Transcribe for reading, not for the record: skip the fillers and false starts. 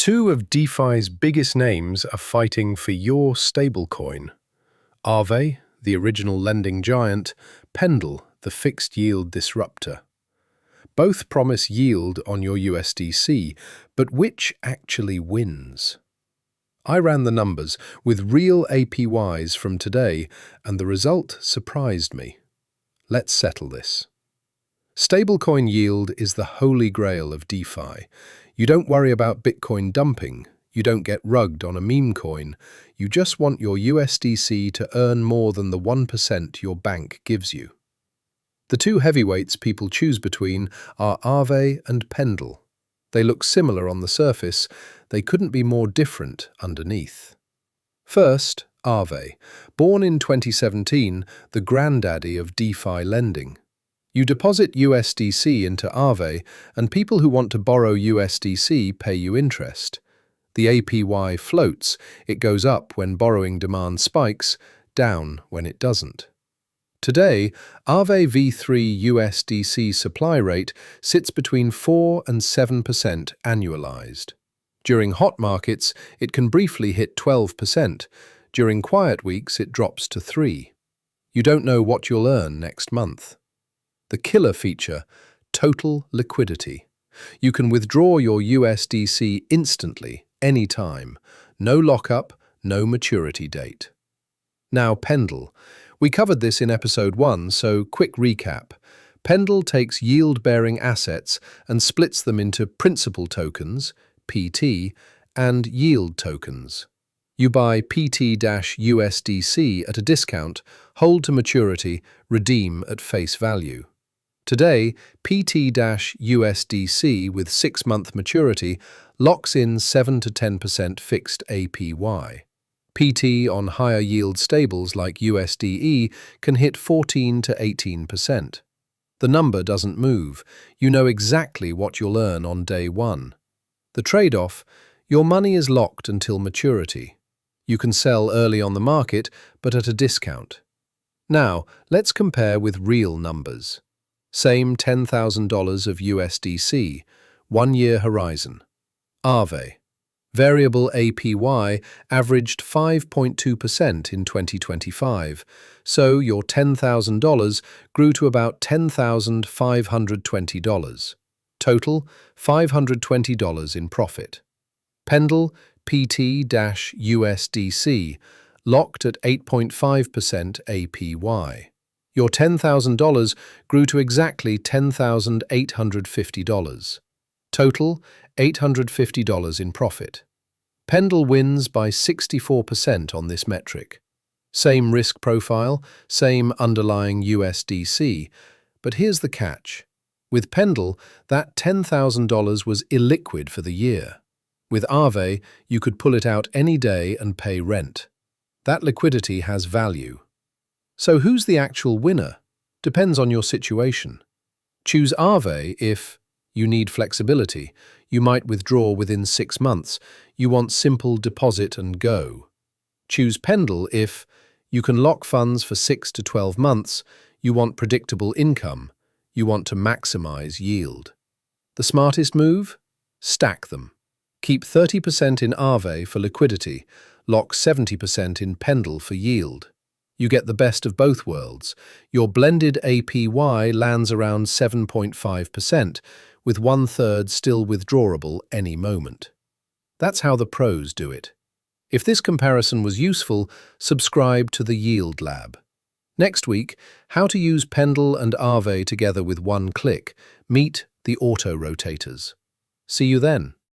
Two of DeFi's biggest names are fighting for your stablecoin. Aave, the original lending giant, Pendle, the fixed-yield disruptor. Both promise yield on your USDC, but which actually wins? I ran the numbers with real APYs from today, and the result surprised me. Let's settle this. Stablecoin yield is the holy grail of DeFi. You don't worry about Bitcoin dumping. You don't get rugged on a meme coin. You just want your USDC to earn more than the 1% your bank gives you. The two heavyweights people choose between are Aave and Pendle. They look similar on the surface. They couldn't be more different underneath. First, Aave. Born in 2017, the granddaddy of DeFi lending. You deposit USDC into Aave, and people who want to borrow USDC pay you interest. The APY floats. It goes up when borrowing demand spikes, down when it doesn't. Today, Aave v3 USDC supply rate sits between 4 and 7% annualized. During hot markets, it can briefly hit 12%. During quiet weeks, it drops to 3%. You don't know what you'll earn next month. The killer feature, total liquidity. You can withdraw your USDC instantly, anytime. No lockup, no maturity date. Now, Pendle. We covered this in episode 1, so quick recap. Pendle takes yield-bearing assets and splits them into principal tokens, PT, and yield tokens. You buy PT-USDC at a discount, hold to maturity, redeem at face value. Today, PT-USDC with 6-month maturity locks in 7 to 10% fixed APY. PT on higher yield stables like USDE can hit 14 to 18%. The number doesn't move. You know exactly what you'll earn on day one. The trade-off, your money is locked until maturity. You can sell early on the market, but at a discount. Now, let's compare with real numbers. Same $10,000 of USDC, 1-year horizon. Aave. Variable APY averaged 5.2% in 2025, so your $10,000 grew to about $10,520. Total, $520 in profit. Pendle, PT-USDC, locked at 8.5% APY. Your $10,000 grew to exactly $10,850. Total, $850 in profit. Pendle wins by 64% on this metric. Same risk profile, same underlying USDC, but here's the catch. With Pendle, that $10,000 was illiquid for the year. With Aave, you could pull it out any day and pay rent. That liquidity has value. So who's the actual winner? Depends on your situation. Choose Aave if you need flexibility. You might withdraw within 6 months. You want simple deposit and go. Choose Pendle if you can lock funds for 6 to 12 months. You want predictable income. You want to maximize yield. The smartest move? Stack them. Keep 30% in Aave for liquidity. Lock 70% in Pendle for yield. You get the best of both worlds. Your blended APY lands around 7.5%, with 1/3 still withdrawable any moment. That's how the pros do it. If this comparison was useful, subscribe to the Yield Lab. Next week, how to use Pendle and Aave together with one click. Meet the auto-rotators. See you then.